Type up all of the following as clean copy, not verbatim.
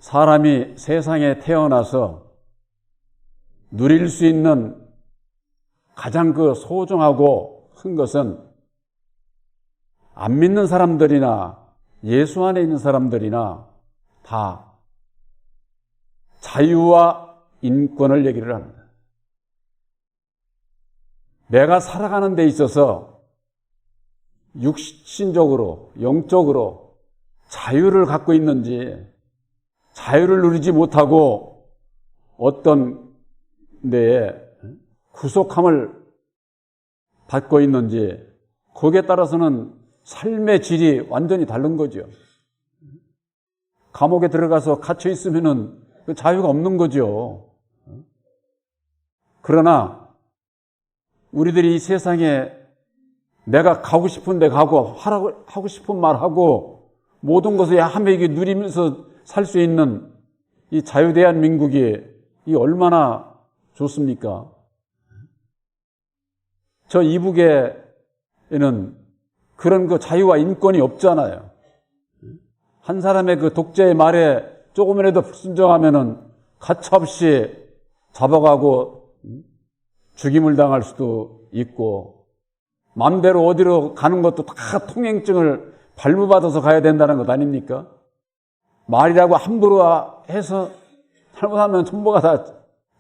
사람이 세상에 태어나서 누릴 수 있는 가장 소중하고 큰 것은 안 믿는 사람들이나 예수 안에 있는 사람들이나 다 자유와 인권을 얘기를 합니다. 내가 살아가는 데 있어서 육신적으로, 영적으로 자유를 갖고 있는지, 자유를 누리지 못하고 어떤 데에 구속함을 받고 있는지, 거기에 따라서는 삶의 질이 완전히 다른 거죠. 감옥에 들어가서 갇혀 있으면은 그 자유가 없는 거죠. 그러나 우리들이 이 세상에 내가 가고 싶은 데 가고 하고 싶은 말 하고 모든 것을 함께 누리면서 살 수 있는 이 자유대한민국이 이 얼마나 좋습니까? 저 이북에는 그런 자유와 인권이 없잖아요. 한 사람의 독재의 말에 조금이라도 불순종하면은 가차없이 잡아가고 죽임을 당할 수도 있고, 마음대로 어디로 가는 것도 다 통행증을 발부받아서 가야 된다는 것 아닙니까? 말이라고 함부로 해서 잘못하면 전부가 다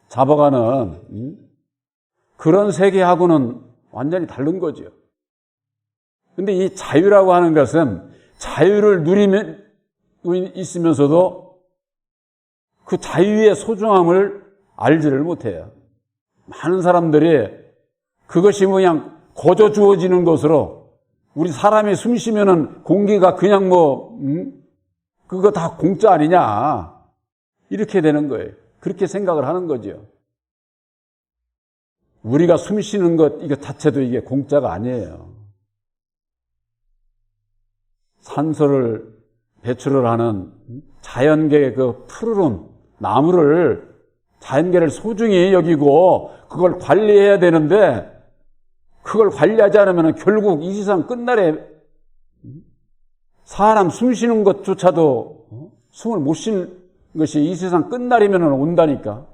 잡아가는 그런 세계하고는 완전히 다른 거죠. 근데 이 자유라고 하는 것은 자유를 누리면 있으면서도 그 자유의 소중함을 알지를 못해요. 많은 사람들이 그것이 그냥 거저 주어지는 것으로, 우리 사람이 숨 쉬면은 공기가 그냥 그거 다 공짜 아니냐, 이렇게 되는 거예요. 그렇게 생각을 하는 거죠. 우리가 숨 쉬는 것 이거 자체도 이게 공짜가 아니에요. 산소를 배출을 하는 자연계의 푸르른 나무를, 자연계를 소중히 여기고 그걸 관리해야 되는데, 그걸 관리하지 않으면 결국 이 세상 끝날에 사람 숨 쉬는 것조차도 숨을 못 쉬는 것이 이 세상 끝날이면 온다니까.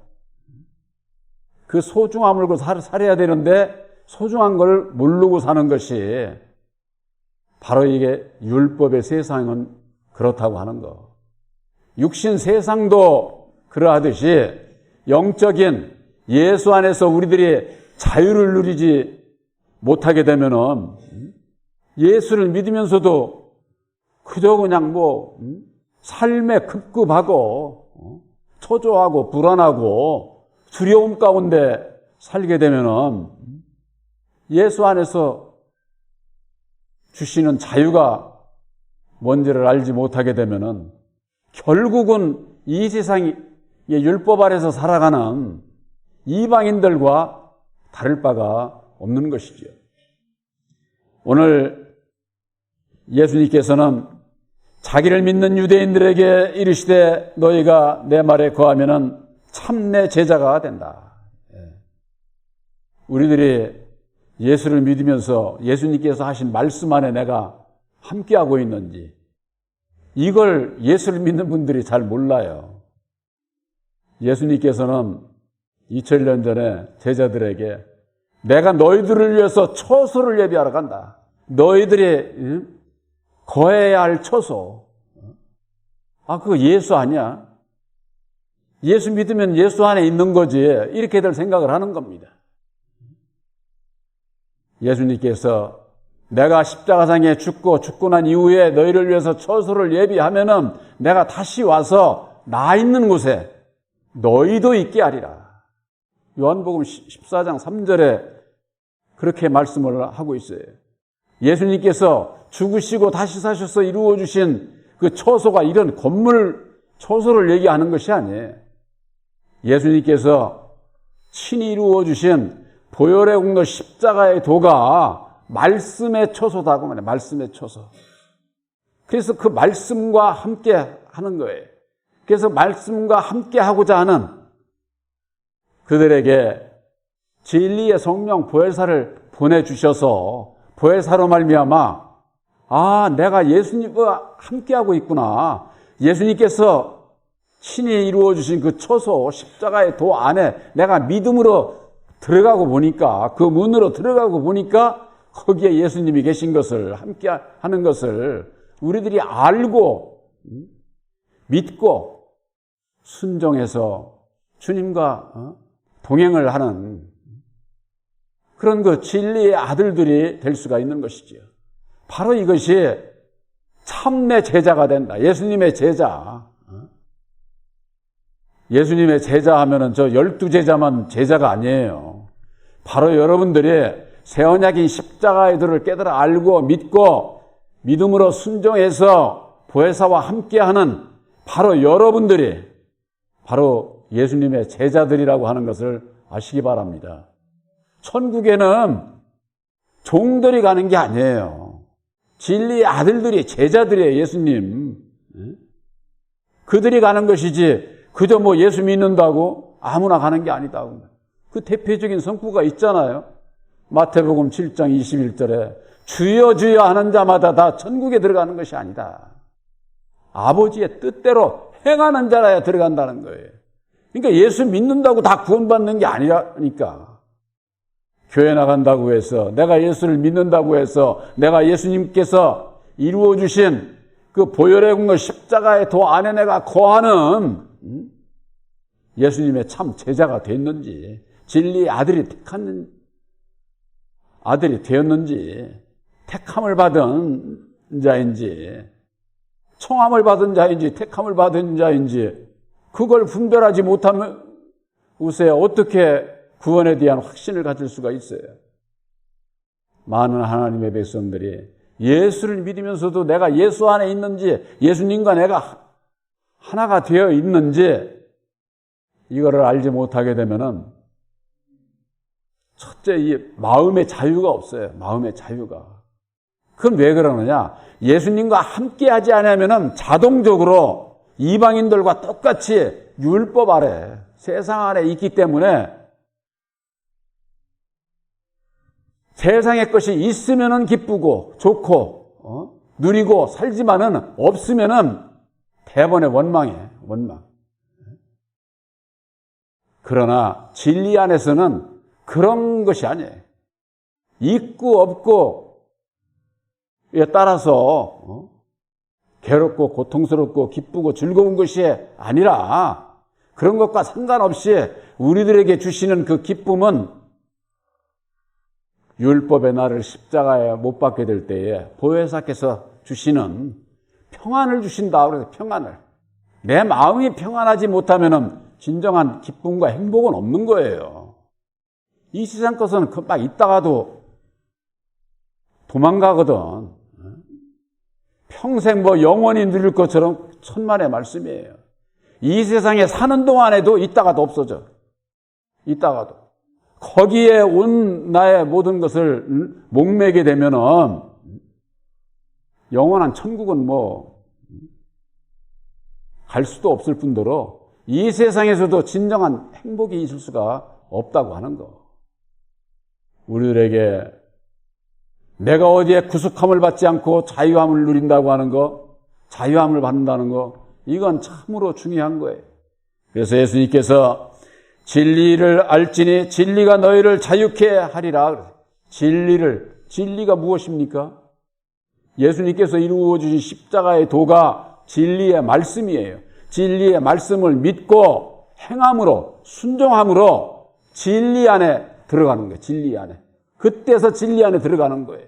그 소중함을 살아야 되는데 소중한 걸 모르고 사는 것이 바로 이게 율법의 세상은 그렇다고 하는 거. 육신 세상도 그러하듯이 영적인 예수 안에서 우리들이 자유를 누리지 못하게 되면은 예수를 믿으면서도 그저 그냥 삶에 급급하고 초조하고 불안하고 두려움 가운데 살게 되면은 예수 안에서 주시는 자유가 뭔지를 알지 못하게 되면은 결국은 이 세상의 율법 아래서 살아가는 이방인들과 다를 바가 없는 것이죠. 오늘 예수님께서는 자기를 믿는 유대인들에게 이르시되 너희가 내 말에 거하면은 참 내 제자가 된다. 우리들이 예수를 믿으면서 예수님께서 하신 말씀 안에 내가 함께하고 있는지, 이걸 예수를 믿는 분들이 잘 몰라요. 예수님께서는 2000년 전에 제자들에게 내가 너희들을 위해서 처소를 예비하러 간다. 너희들이 거해야 할 처소. 그거 예수 아니야? 예수 믿으면 예수 안에 있는 거지. 이렇게들 생각을 하는 겁니다. 예수님께서 내가 십자가상에 죽고 난 이후에 너희를 위해서 처소를 예비하면은 내가 다시 와서 나 있는 곳에 너희도 있게 하리라. 요한복음 14장 3절에 그렇게 말씀을 하고 있어요. 예수님께서 죽으시고 다시 사셔서 이루어주신 그 처소가 이런 건물 처소를 얘기하는 것이 아니에요. 예수님께서 친히 이루어주신 보혈의 공로 십자가의 도가 말씀의 처소다고 말해요. 말씀의 처소. 그래서 그 말씀과 함께 하는 거예요. 그래서 말씀과 함께 하고자 하는 그들에게 진리의 성령 보혜사를 보내주셔서 보혜사로 말미암아 내가 예수님과 함께하고 있구나. 예수님께서 친히 이루어주신 그 처소 십자가의 도 안에 내가 믿음으로 들어가고 보니까, 그 문으로 들어가고 보니까 거기에 예수님이 계신 것을, 함께 하는 것을 우리들이 알고 믿고 순종해서 주님과 동행을 하는 그런 그 진리의 아들들이 될 수가 있는 것이지요. 바로 이것이 참내 제자가 된다. 예수님의 제자. 예수님의 제자 하면은 저 12제자만 제자가 아니에요. 바로 여러분들이 새 언약인 십자가의 도를 깨달아 알고 믿고 믿음으로 순종해서 보혜사와 함께하는 바로 여러분들이 바로 예수님의 제자들이라고 하는 것을 아시기 바랍니다. 천국에는 종들이 가는 게 아니에요. 진리의 아들들이, 제자들이에요. 예수님. 그들이 가는 것이지 그저 뭐 예수 믿는다고 아무나 가는 게 아니다고. 그 대표적인 성구가 있잖아요. 마태복음 7장 21절에 주여 주여 하는 자마다 다 천국에 들어가는 것이 아니다. 아버지의 뜻대로 행하는 자라야 들어간다는 거예요. 그러니까 예수 믿는다고 다 구원받는 게 아니라니까. 교회 나간다고 해서, 내가 예수를 믿는다고 해서, 내가 예수님께서 이루어주신 그 보혈의 공로 십자가의 도 안에 내가 거하는 예수님의 참 제자가 됐는지, 진리의 아들이 택한 아들이 되었는지, 택함을 받은 자인지, 청함을 받은 자인지, 택함을 받은 자인지, 그걸 분별하지 못하면 우세 어떻게 구원에 대한 확신을 가질 수가 있어요? 많은 하나님의 백성들이 예수를 믿으면서도 내가 예수 안에 있는지, 예수님과 내가 하나가 되어 있는지, 이거를 알지 못하게 되면은, 첫째, 이 마음의 자유가 없어요. 마음의 자유가. 그건 왜 그러느냐? 예수님과 함께 하지 않으면은 자동적으로 이방인들과 똑같이 율법 아래, 세상 안에 있기 때문에 세상의 것이 있으면은 기쁘고 좋고 누리고 살지만은 없으면은 대번에 원망해. 원망. 그러나 진리 안에서는 그런 것이 아니에요. 있고 없고 에 따라서 괴롭고 고통스럽고 기쁘고 즐거운 것이 아니라 그런 것과 상관없이 우리들에게 주시는 그 기쁨은 율법의 나를 십자가에 못 박게 될 때에 보혜사께서 주시는 평안을 주신다. 그래서 평안을. 내 마음이 평안하지 못하면은 진정한 기쁨과 행복은 없는 거예요. 이 세상 것은 금방 있다가도 도망가거든. 평생 뭐 영원히 누릴 것처럼 천만의 말씀이에요. 이 세상에 사는 동안에도 있다가도 없어져. 있다가도. 거기에 온 나의 모든 것을 목매게 되면은 영원한 천국은 뭐 갈 수도 없을 뿐더러 이 세상에서도 진정한 행복이 있을 수가 없다고 하는 거. 우리들에게 내가 어디에 구속함을 받지 않고 자유함을 누린다고 하는 거, 자유함을 받는다는 거, 이건 참으로 중요한 거예요. 그래서 예수님께서 진리를 알지니 진리가 너희를 자유케 하리라. 진리가 무엇입니까? 예수님께서 이루어주신 십자가의 도가 진리의 말씀이에요. 진리의 말씀을 믿고 행함으로, 순종함으로 진리 안에 들어가는 거예요. 진리 안에. 그때서 진리 안에 들어가는 거예요.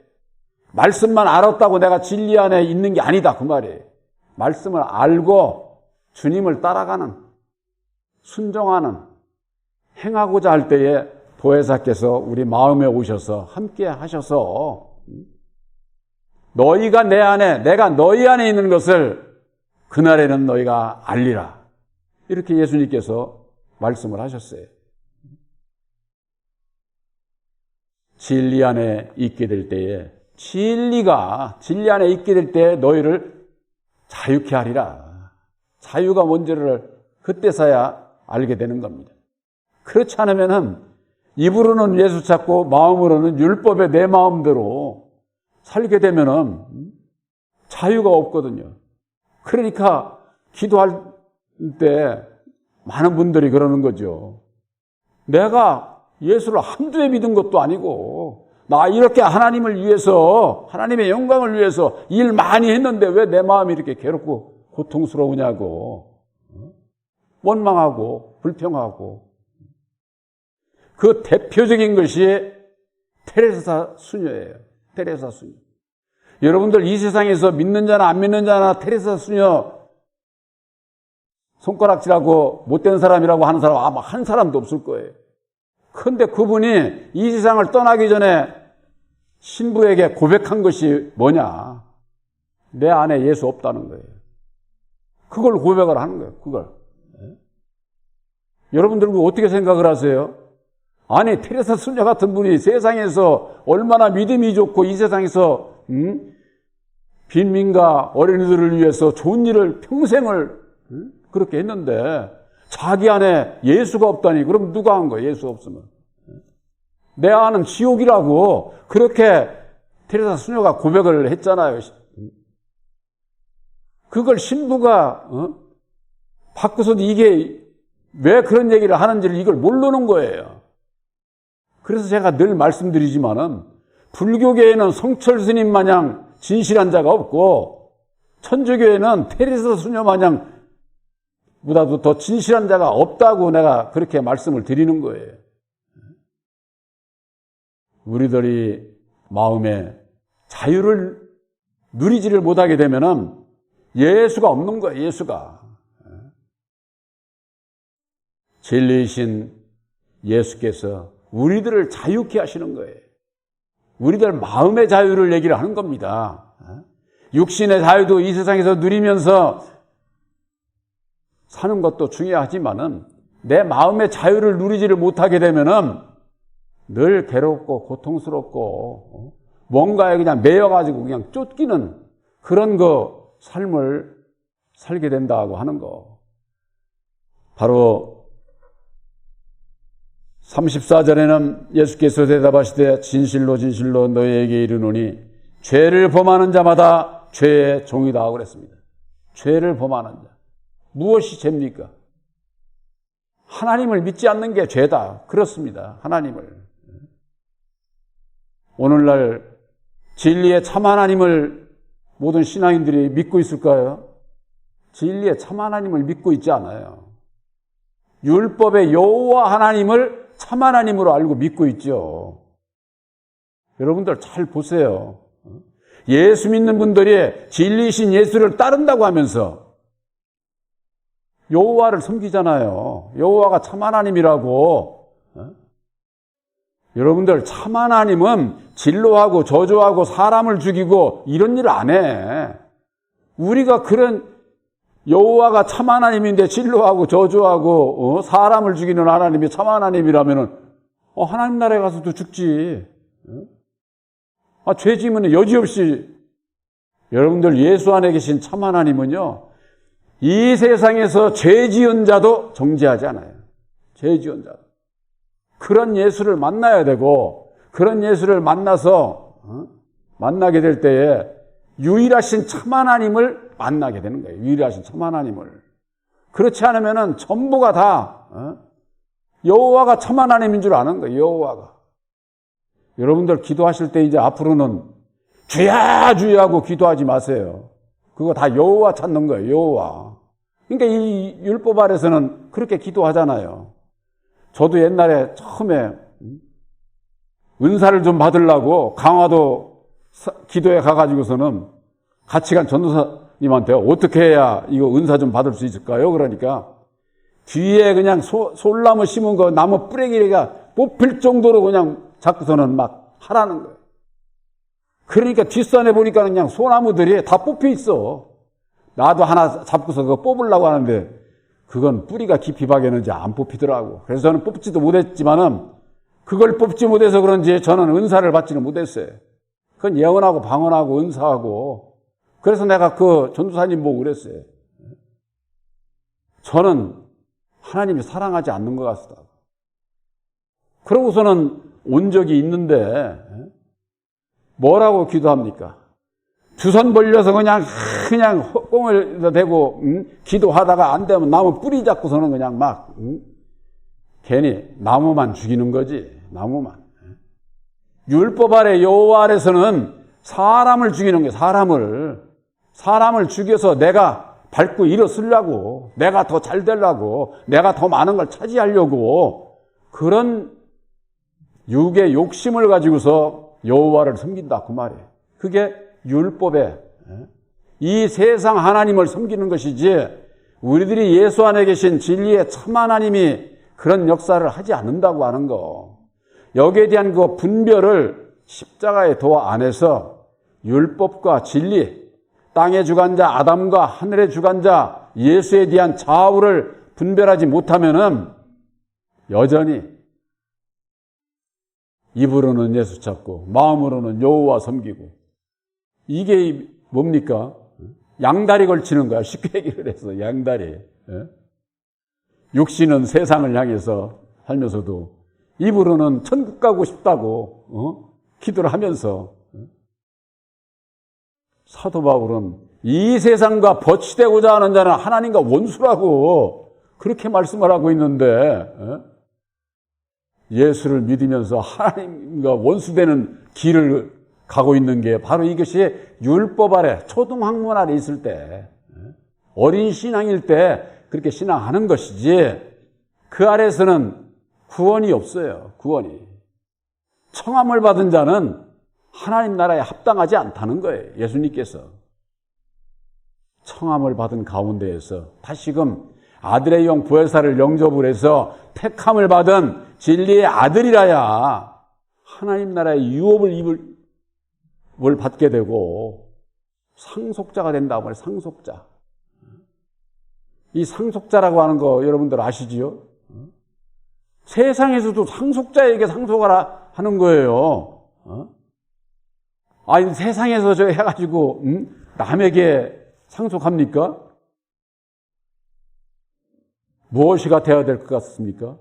말씀만 알았다고 내가 진리 안에 있는 게 아니다. 그 말이에요. 말씀을 알고 주님을 따라가는, 순종하는, 행하고자 할 때에 보혜사께서 우리 마음에 오셔서 함께 하셔서 너희가 내 안에, 내가 너희 안에 있는 것을 그날에는 너희가 알리라. 이렇게 예수님께서 말씀을 하셨어요. 진리 안에 있게 될 때에, 진리 안에 있게 될 때에 너희를 자유케 하리라. 자유가 뭔지를 그때서야 알게 되는 겁니다. 그렇지 않으면은 입으로는 예수 찾고 마음으로는 율법의 내 마음대로 살게 되면은 자유가 없거든요. 그러니까 기도할 때 많은 분들이 그러는 거죠. 내가 예수를 한두 해 믿은 것도 아니고 나 이렇게 하나님을 위해서, 하나님의 영광을 위해서 일 많이 했는데 왜 내 마음이 이렇게 괴롭고 고통스러우냐고, 원망하고 불평하고. 그 대표적인 것이 테레사 수녀예요. 테레사 수녀. 여러분들 이 세상에서 믿는 자나 안 믿는 자나 테레사 수녀 손가락질하고 못된 사람이라고 하는 사람 아마 한 사람도 없을 거예요. 그런데 그분이 이 세상을 떠나기 전에 신부에게 고백한 것이 뭐냐? 내 안에 예수 없다는 거예요. 그걸 고백을 하는 거예요. 그걸. 여러분들 어떻게 생각을 하세요? 아니, 테레사 수녀 같은 분이 세상에서 얼마나 믿음이 좋고 이 세상에서 빈민가 어린이들을 위해서 좋은 일을 평생을 그렇게 했는데 자기 안에 예수가 없다니. 그럼 누가 한 거예요? 예수 없으면. 내 안은 지옥이라고 그렇게 테레사 수녀가 고백을 했잖아요. 그걸 신부가 바꾸서도 이게 왜 그런 얘기를 하는지를 이걸 모르는 거예요. 그래서 제가 늘 말씀드리지만은 불교계에는 성철 스님 마냥 진실한 자가 없고 천주교에는 테레사 수녀 마냥 보다도 더 진실한 자가 없다고 내가 그렇게 말씀을 드리는 거예요. 우리들이 마음에 자유를 누리지를 못하게 되면은 예수가 없는 거예요. 예수가. 진리이신 예수께서 우리들을 자유케 하시는 거예요. 우리들 마음의 자유를 얘기를 하는 겁니다. 육신의 자유도 이 세상에서 누리면서 사는 것도 중요하지만은 내 마음의 자유를 누리지를 못하게 되면은 늘 괴롭고 고통스럽고 뭔가에 그냥 매여가지고 그냥 쫓기는 그런 삶을 살게 된다고 하는 거. 바로 34절에는 예수께서 대답하시되 진실로 진실로 너희에게 이르노니 죄를 범하는 자마다 죄의 종이다 하고 그랬습니다. 죄를 범하는 자. 무엇이 죄입니까? 하나님을 믿지 않는 게 죄다. 그렇습니다. 하나님을. 오늘날 진리의 참 하나님을 모든 신앙인들이 믿고 있을까요? 진리의 참 하나님을 믿고 있지 않아요. 율법의 여호와 하나님을 참 하나님으로 알고 믿고 있죠. 여러분들 잘 보세요. 예수 믿는 분들이 진리이신 예수를 따른다고 하면서 여호와를 섬기잖아요. 여호와가 참 하나님이라고. 여러분들 참 하나님은 진노하고 저주하고 사람을 죽이고 이런 일을 안 해. 우리가 그런 여호와가 참 하나님인데 진노하고 저주하고 사람을 죽이는 하나님이 참 하나님이라면은 하나님 나라에 가서도 죽지. 죄 지으면 여지없이. 여러분들 예수 안에 계신 참 하나님은요, 이 세상에서 죄 지은 자도 정죄하지 않아요. 죄 지은 자도. 그런 예수를 만나야 되고, 그런 예수를 만나서 만나게 될 때에 유일하신 참 하나님을 만나게 되는 거예요. 유일하신 참 하나님을. 그렇지 않으면은 전부가 다 여호와가 참 하나님인 줄 아는 거예요. 여호와가. 여러분들 기도하실 때 이제 앞으로는 주야 주야 하고 기도하지 마세요. 그거 다 여호와 찾는 거예요. 여호와. 그러니까 이 율법 아래서는 그렇게 기도하잖아요. 저도 옛날에 처음에 은사를 좀 받으려고 강화도 기도에 가가지고서는 같이 간 전도사님한테 어떻게 해야 이거 은사 좀 받을 수 있을까요? 그러니까 뒤에 그냥 솔나무 심은 거 나무 뿌레기가 뽑힐 정도로 그냥 자꾸서는 막 하라는 거예요. 그러니까 뒷산에 보니까 그냥 소나무들이 다 뽑혀 있어. 나도 하나 잡고서 그거 뽑으려고 하는데 그건 뿌리가 깊이 박였는지 안 뽑히더라고. 그래서 저는 뽑지도 못했지만은 그걸 뽑지 못해서 그런지 저는 은사를 받지는 못했어요. 그건 예언하고 방언하고 은사하고. 그래서 내가 그 전도사님 보고 그랬어요. 저는 하나님이 사랑하지 않는 것 같다. 그러고서는 온 적이 있는데 뭐라고 기도합니까? 두 손 벌려서 그냥 헛공을 대고 기도하다가 안 되면 나무 뿌리 잡고서는 그냥 막 괜히 나무만 죽이는 거지. 나무만. 율법 아래 여호와 아래서는 사람을 죽이는 게 사람을 죽여서 내가 밟고 일어서려고, 내가 더 잘 되려고, 내가 더 많은 걸 차지하려고 그런 육의 욕심을 가지고서 여호와를 섬긴다 그 말이에요. 그게 율법에 이 세상 하나님을 섬기는 것이지 우리들이 예수 안에 계신 진리의 참 하나님이 그런 역사를 하지 않는다고 하는 거. 여기에 대한 그 분별을 십자가의 도 안에서 율법과 진리, 땅의 주관자 아담과 하늘의 주관자 예수에 대한 좌우를 분별하지 못하면은 여전히 입으로는 예수 찾고 마음으로는 여호와 섬기고 이게 뭡니까? 양다리 걸치는 거야. 쉽게 얘기를 해서 양다리. 육신은 세상을 향해서 살면서도 입으로는 천국 가고 싶다고 기도를 하면서 사도 바울은 이 세상과 버치되고자 하는 자는 하나님과 원수라고 그렇게 말씀을 하고 있는데 예수를 믿으면서 하나님과 원수되는 길을 가고 있는 게 바로 이것이 율법 아래 초등학문 아래 있을 때 어린 신앙일 때 그렇게 신앙하는 것이지 그 아래에서는 구원이 없어요. 구원이. 청함을 받은 자는 하나님 나라에 합당하지 않다는 거예요. 예수님께서. 청함을 받은 가운데에서 다시금 아들의 영 부활사를 영접을 해서 택함을 받은 진리의 아들이라야 하나님 나라의 유업을 받게 되고 상속자가 된다고 말해요. 상속자. 이 상속자라고 하는 거 여러분들 아시지요? 세상에서도 상속자에게 상속하라 하는 거예요. 아니 세상에서 저 해가지고 남에게 상속합니까? 무엇이 같아야 될 것 같습니까?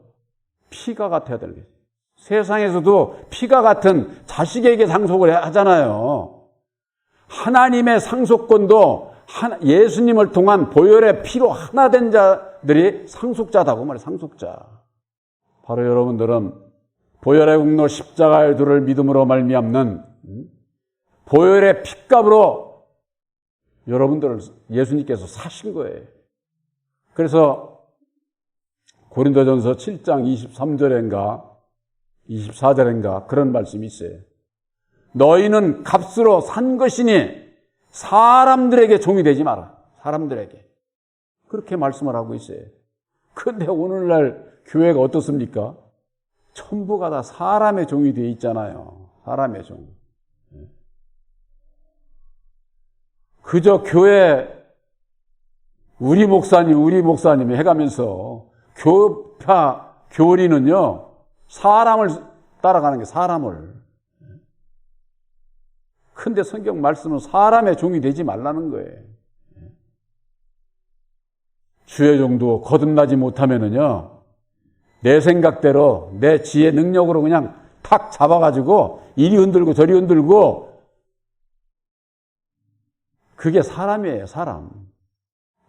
피가 같아야 될 것 같아요. 세상에서도 피가 같은 자식에게 상속을 하잖아요. 하나님의 상속권도 예수님을 통한 보혈의 피로 하나 된 자들이 상속자다고 말해요. 상속자. 바로 여러분들은 보혈의 공로 십자가의 도를 믿음으로 말미암는 보혈의 핏값으로 여러분들을 예수님께서 사신 거예요. 그래서 고린도전서 7장 23절인가 24절인가 그런 말씀이 있어요. 너희는 값으로 산 것이니 사람들에게 종이 되지 마라. 사람들에게. 그렇게 말씀을 하고 있어요. 그런데 오늘날 교회가 어떻습니까? 전부가 다 사람의 종이 되어 있잖아요. 사람의 종. 그저 교회 우리 목사님이 해가면서 교파 교리는요 사람을 따라가는 게 사람을. 근데 성경 말씀은 사람의 종이 되지 말라는 거예요. 주의 종도 거듭나지 못하면은요 내 생각대로 내 지혜 능력으로 그냥 탁 잡아가지고 이리 흔들고 저리 흔들고 그게 사람이에요. 사람.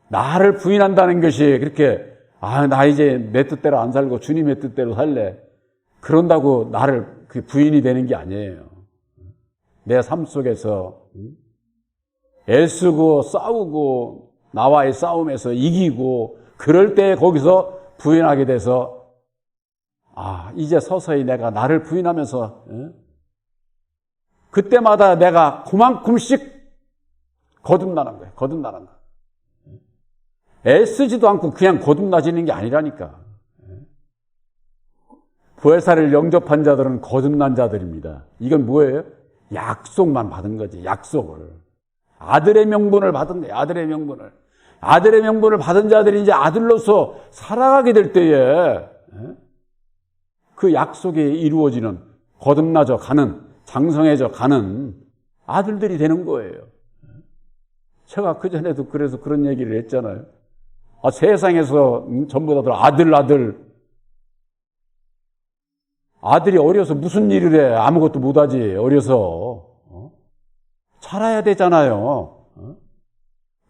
나를 부인한다는 것이 그렇게 나 이제 내 뜻대로 안 살고 주님의 뜻대로 살래. 그런다고 나를 그 부인이 되는 게 아니에요. 내 삶 속에서 애쓰고 싸우고 나와의 싸움에서 이기고 그럴 때 거기서 부인하게 돼서 이제 서서히 내가 나를 부인하면서 그때마다 내가 그만큼씩 거듭나는 거예요. 거듭나는 거. 애쓰지도 않고 그냥 거듭나지는 게 아니라니까. 부활사를 영접한 자들은 거듭난 자들입니다. 이건 뭐예요? 약속만 받은 거지. 약속을. 아들의 명분을 받은 거예요. 아들의 명분을. 아들의 명분을 받은 자들이 이제 아들로서 살아가게 될 때에 그 약속이 이루어지는 거듭나져 가는 장성해져 가는 아들들이 되는 거예요. 제가 그전에도 그래서 그런 얘기를 했잖아요. 세상에서 전부 다들 아들이 어려서 무슨 일을 해. 아무것도 못하지. 어려서. 자라야 되잖아요.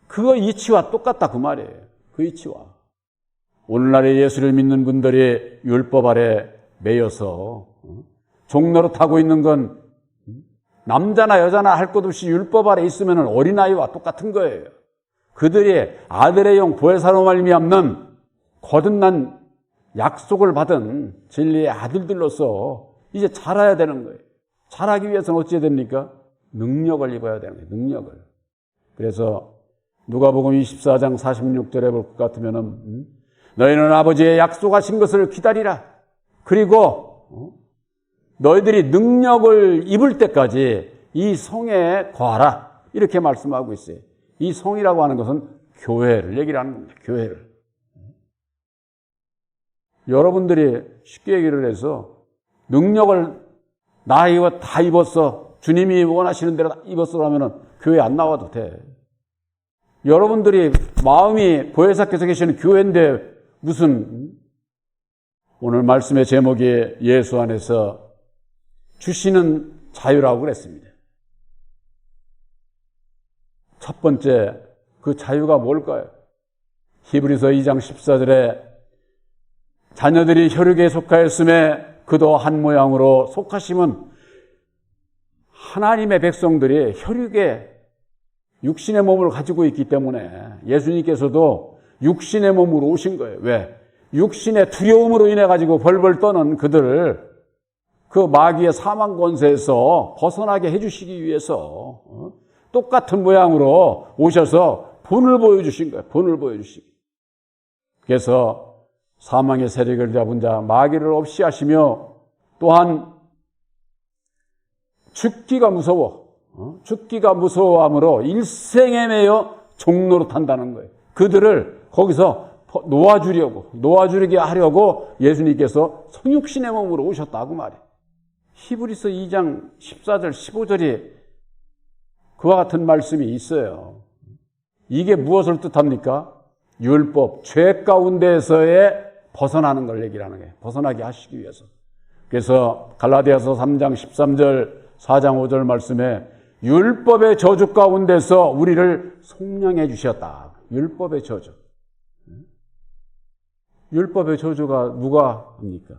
그거 이치와 똑같다 그 말이에요. 그 이치와. 오늘날의 예수를 믿는 분들이 율법 아래 매여서 종로로 타고 있는 건 남자나 여자나 할 것 없이 율법 아래 있으면 어린아이와 똑같은 거예요. 그들이 아들의 영 보혜사로 말미암는 거듭난 약속을 받은 진리의 아들들로서 이제 자라야 되는 거예요. 자라기 위해서는 어찌해야 됩니까? 능력을 입어야 되는 거예요. 능력을. 그래서 누가복음 24장 46절에 볼 것 같으면은 너희는 아버지의 약속하신 것을 기다리라. 그리고 너희들이 능력을 입을 때까지 이 성에 거하라. 이렇게 말씀하고 있어요. 이 성이라고 하는 것은 교회를 얘기를 하는 겁니다. 교회를. 여러분들이 쉽게 얘기를 해서 능력을 나 이거 다 입었어. 주님이 원하시는 대로 다 입었어. 하면은 교회 안 나와도 돼. 여러분들이 마음이 보혜사께서 계시는 교회인데 무슨 오늘 말씀의 제목이 예수 안에서 주시는 자유라고 그랬습니다. 첫 번째 그 자유가 뭘까요? 히브리서 2장 14절에 자녀들이 혈육에 속하였음에 그도 한 모양으로 속하심은 하나님의 백성들이 혈육에 육신의 몸을 가지고 있기 때문에 예수님께서도 육신의 몸으로 오신 거예요. 왜? 육신의 두려움으로 인해 가지고 벌벌 떠는 그들을 그 마귀의 사망 권세에서 벗어나게 해주시기 위해서 똑같은 모양으로 오셔서 본을 보여주신 거예요. 본을 보여주시기. 그래서 사망의 세력을 잡은 자 마귀를 없이 하시며 또한 죽기가 무서워함으로 일생에 매여 종로로 탄다는 거예요. 그들을 거기서 놓아주게 하려고 예수님께서 성육신의 몸으로 오셨다고 말이에요. 히브리서 2장 14절 15절이 그와 같은 말씀이 있어요. 이게 무엇을 뜻합니까? 율법, 죄 가운데서의 벗어나는 걸 얘기를 하는 거예요. 벗어나게 하시기 위해서. 그래서 갈라디아서 3장 13절 4장 5절 말씀에 율법의 저주 가운데서 우리를 속량해 주셨다. 율법의 저주. 율법의 저주가 누가 합니까?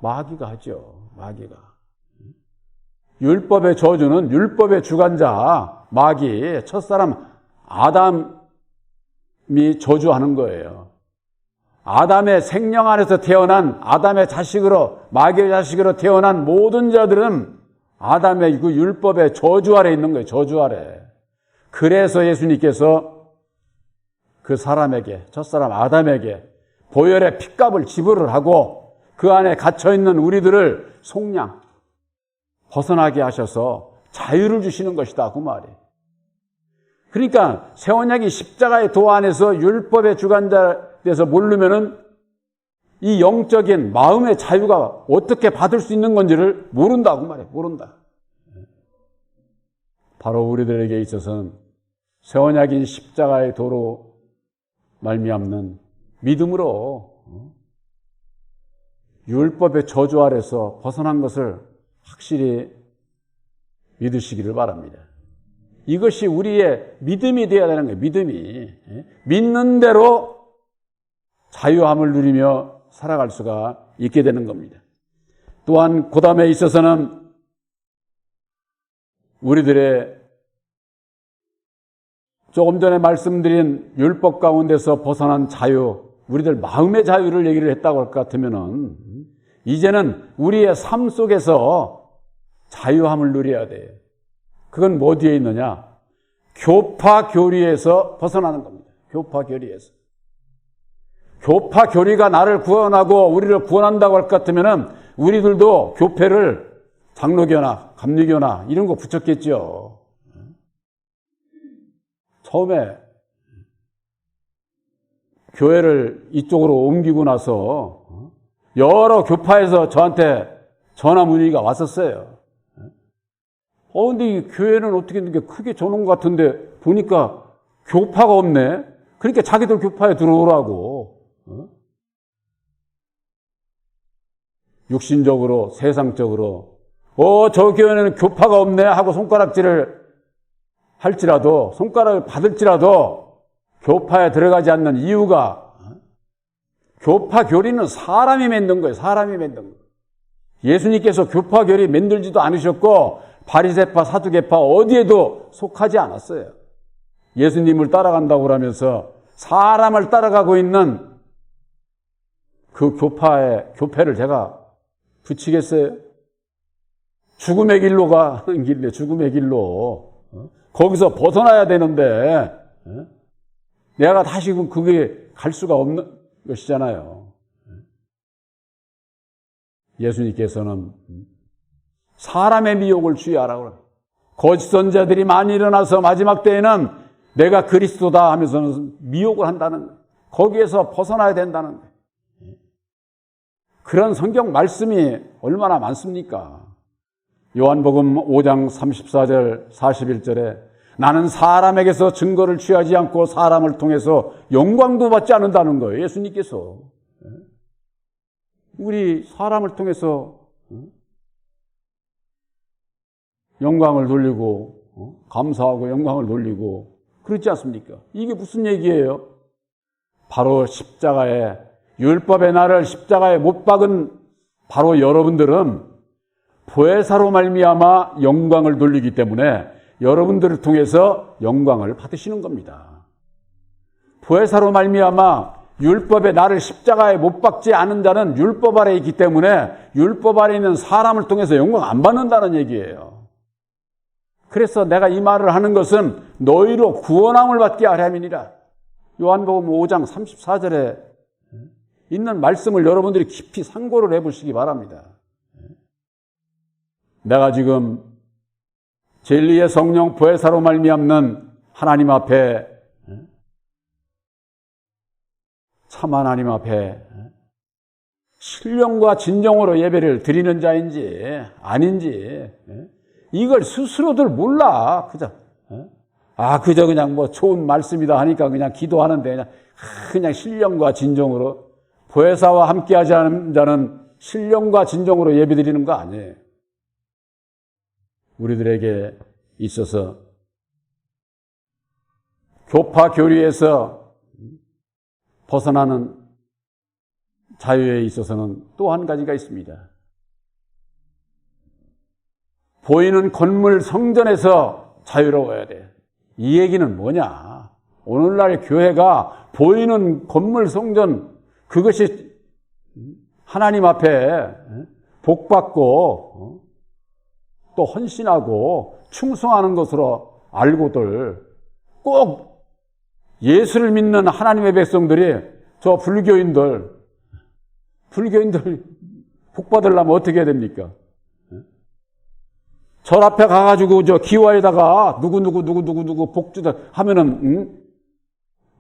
마귀가 하죠. 마귀가. 율법의 저주는 율법의 주관자 마귀 첫사람 아담이 저주하는 거예요. 아담의 생명 안에서 태어난 아담의 자식으로 마귀의 자식으로 태어난 모든 자들은 아담의 그 율법의 저주 아래 있는 거예요. 저주 아래. 그래서 예수님께서 그 사람에게 첫사람 아담에게 보혈의 핏값을 지불을 하고 그 안에 갇혀있는 우리들을 속량 벗어나게 하셔서 자유를 주시는 것이다 그 말이에요. 그러니까 새 언약이 십자가의 도 안에서 율법의 주관자에서 모르면은 이 영적인 마음의 자유가 어떻게 받을 수 있는 건지를 모른다고 말이에요. 모른다. 바로 우리들에게 있어서는 새 언약인 십자가의 도로 말미암는 믿음으로 율법의 저주 아래서 벗어난 것을 확실히 믿으시기를 바랍니다. 이것이 우리의 믿음이 되어야 되는 거예요. 믿음이. 믿는 대로 자유함을 누리며 살아갈 수가 있게 되는 겁니다. 또한 고담에 있어서는 우리들의 조금 전에 말씀드린 율법 가운데서 벗어난 자유, 우리들 마음의 자유를 얘기를 했다고 할 것 같으면은 이제는 우리의 삶 속에서 자유함을 누려야 돼요. 그건 뭐 뒤에 있느냐? 교파 교리에서 벗어나는 겁니다. 교파 교리에서. 교파 교리가 나를 구원하고 우리를 구원한다고 할 것 같으면은 우리들도 교패를 장로교나 감리교나 이런 거 붙였겠죠. 처음에 교회를 이쪽으로 옮기고 나서 여러 교파에서 저한테 전화 문의가 왔었어요. 근데 이 교회는 어떻게 이렇게 크게 줘놓은 것 같은데 보니까 교파가 없네. 그러니까 자기들 교파에 들어오라고. 육신적으로, 세상적으로 저 교회는 교파가 없네 하고 손가락질을 할지라도, 손가락을 받을지라도 교파에 들어가지 않는 이유가, 교파 교리는 사람이 만든 거예요. 사람이 만든 거예요. 예수님께서 교파 교리 만들지도 않으셨고 바리새파, 사두개파 어디에도 속하지 않았어요. 예수님을 따라간다고 그러면서 사람을 따라가고 있는 그 교패를 제가 붙이겠어요? 죽음의 길로 가는 길이래, 죽음의 길로. 거기서 벗어나야 되는데, 내가 다시 그게 갈 수가 없는 것이잖아요. 예수님께서는 사람의 미혹을 주의하라고 그래요. 거짓 선자들이 많이 일어나서 마지막 때에는 내가 그리스도다 하면서는 미혹을 한다는 거예요. 거기에서 벗어나야 된다는 거예요. 그런 성경 말씀이 얼마나 많습니까? 요한복음 5장 34절 41절에 나는 사람에게서 증거를 취하지 않고 사람을 통해서 영광도 받지 않는다는 거예요. 예수님께서. 우리 사람을 통해서 영광을 돌리고 감사하고 영광을 돌리고 그렇지 않습니까? 이게 무슨 얘기예요? 바로 십자가에 율법의 나를 십자가에 못 박은 바로 여러분들은 보혜사로 말미암아 영광을 돌리기 때문에 여러분들을 통해서 영광을 받으시는 겁니다. 보혜사로 말미암아 율법의 나를 십자가에 못 박지 않은 자는 율법 아래에 있기 때문에 율법 아래에 있는 사람을 통해서 영광 안 받는다는 얘기예요. 그래서 내가 이 말을 하는 것은 너희로 구원함을 받게 하려 함이니라. 요한복음 5장 34절에 있는 말씀을 여러분들이 깊이 상고를 해보시기 바랍니다. 내가 지금 진리의 성령 보혜사로 말미암는 하나님 앞에, 참 하나님 앞에 신령과 진정으로 예배를 드리는 자인지 아닌지 이걸 스스로들 몰라. 그저 그냥 뭐 좋은 말씀이다 하니까 그냥 기도하는데 그냥 신령과 진정으로 보혜사와 함께하지 않은 자는 신령과 진정으로 예배드리는 거 아니에요. 우리들에게 있어서 교파 교리에서 벗어나는 자유에 있어서는 또 한 가지가 있습니다. 보이는 건물 성전에서 자유로워야 돼. 이 얘기는 뭐냐? 오늘날 교회가 보이는 건물 성전, 그것이 하나님 앞에 복받고 또 헌신하고 충성하는 것으로 알고들 꼭 예수를 믿는 하나님의 백성들이 저 불교인들 복받으려면 어떻게 해야 됩니까? 절 앞에 가가지고 저 기와에다가 누구 복 주다 하면은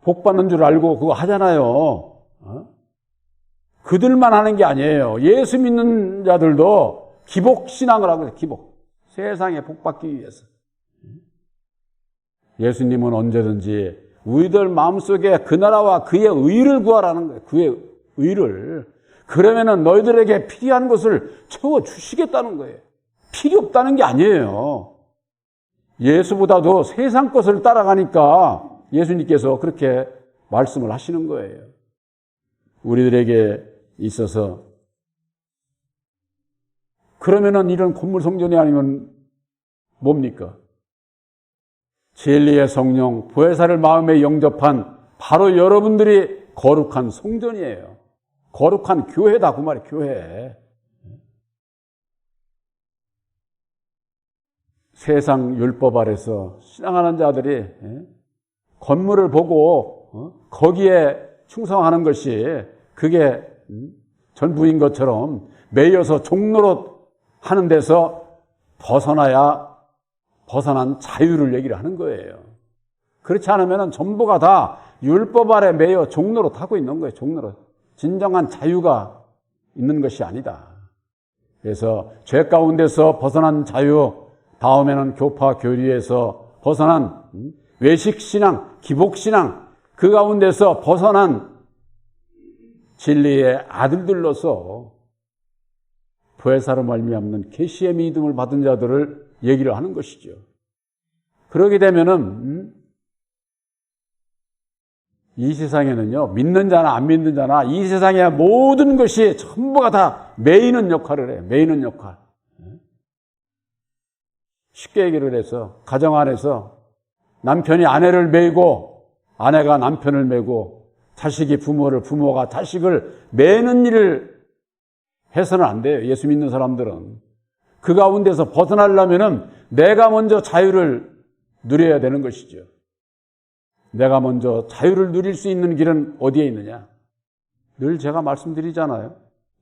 복 받는 줄 알고 그거 하잖아요. 그들만 하는 게 아니에요. 예수 믿는 자들도 기복 신앙을 하고 있어요. 기복. 세상에 복 받기 위해서. 예수님은 언제든지 우리들 마음속에 그 나라와 그의 의를 구하라는 거예요. 그의 의를. 그러면은 너희들에게 필요한 것을 채워 주시겠다는 거예요. 필요 없다는 게 아니에요. 예수보다도 세상 것을 따라가니까 예수님께서 그렇게 말씀을 하시는 거예요. 우리들에게 있어서 그러면은 이런 건물 성전이 아니면 뭡니까? 진리의 성령, 보혜사를 마음에 영접한 바로 여러분들이 거룩한 성전이에요. 거룩한 교회다 그 말이에요. 교회. 세상 율법 아래서 신앙하는 자들이 건물을 보고 거기에 충성하는 것이 그게 전부인 것처럼 매여서 종로로 하는 데서 벗어난 자유를 얘기를 하는 거예요. 그렇지 않으면 전부가 다 율법 아래 매여 종로로 타고 있는 거예요. 종로로. 진정한 자유가 있는 것이 아니다. 그래서 죄 가운데서 벗어난 자유, 다음에는 교파 교리에서 벗어난 외식신앙, 기복신앙, 그 가운데서 벗어난 진리의 아들들로서 보혜사로 말미암는 계시의 믿음을 받은 자들을 얘기를 하는 것이죠. 그러게 되면은 이 세상에는요, 믿는 자나 안 믿는 자나 이 세상의 모든 것이 전부가 다 매이는 역할을 해요. 매이는 역할. 쉽게 얘기를 해서 가정 안에서 남편이 아내를 매이고 아내가 남편을 매고 자식이 부모를, 부모가 자식을 매는 일을 해서는 안 돼요. 예수 믿는 사람들은. 그 가운데서 벗어나려면은 내가 먼저 자유를 누려야 되는 것이죠. 내가 먼저 자유를 누릴 수 있는 길은 어디에 있느냐? 늘 제가 말씀드리잖아요.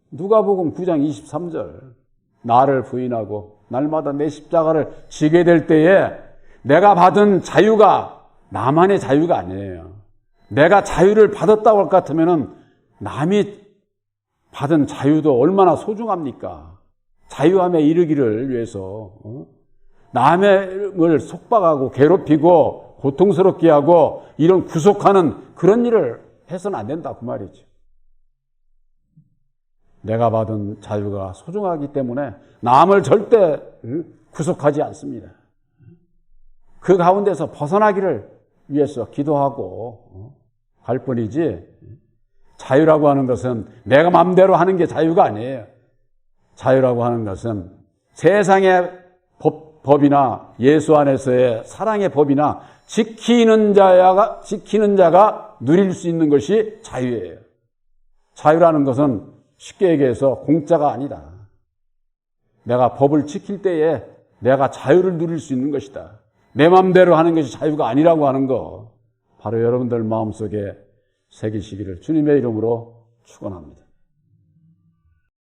누가복음 9장 23절. 나를 부인하고 날마다 내 십자가를 지게 될 때에 내가 받은 자유가 나만의 자유가 아니에요. 내가 자유를 받았다고 할 것 같으면은 남이 받은 자유도 얼마나 소중합니까? 자유함에 이르기를 위해서 남을 속박하고 괴롭히고 고통스럽게 하고 이런 구속하는 그런 일을 해서는 안 된다 그 말이죠. 내가 받은 자유가 소중하기 때문에 남을 절대 구속하지 않습니다. 그 가운데서 벗어나기를 위해서 기도하고 갈 뿐이지, 자유라고 하는 것은 내가 마음대로 하는 게 자유가 아니에요. 자유라고 하는 것은 세상의 법이나 예수 안에서의 사랑의 법이나 지키는 자가 누릴 수 있는 것이 자유예요. 자유라는 것은 쉽게 얘기해서 공짜가 아니다. 내가 법을 지킬 때에 내가 자유를 누릴 수 있는 것이다. 내 마음대로 하는 것이 자유가 아니라고 하는 거, 바로 여러분들 마음속에 새기시기를 주님의 이름으로 축원합니다.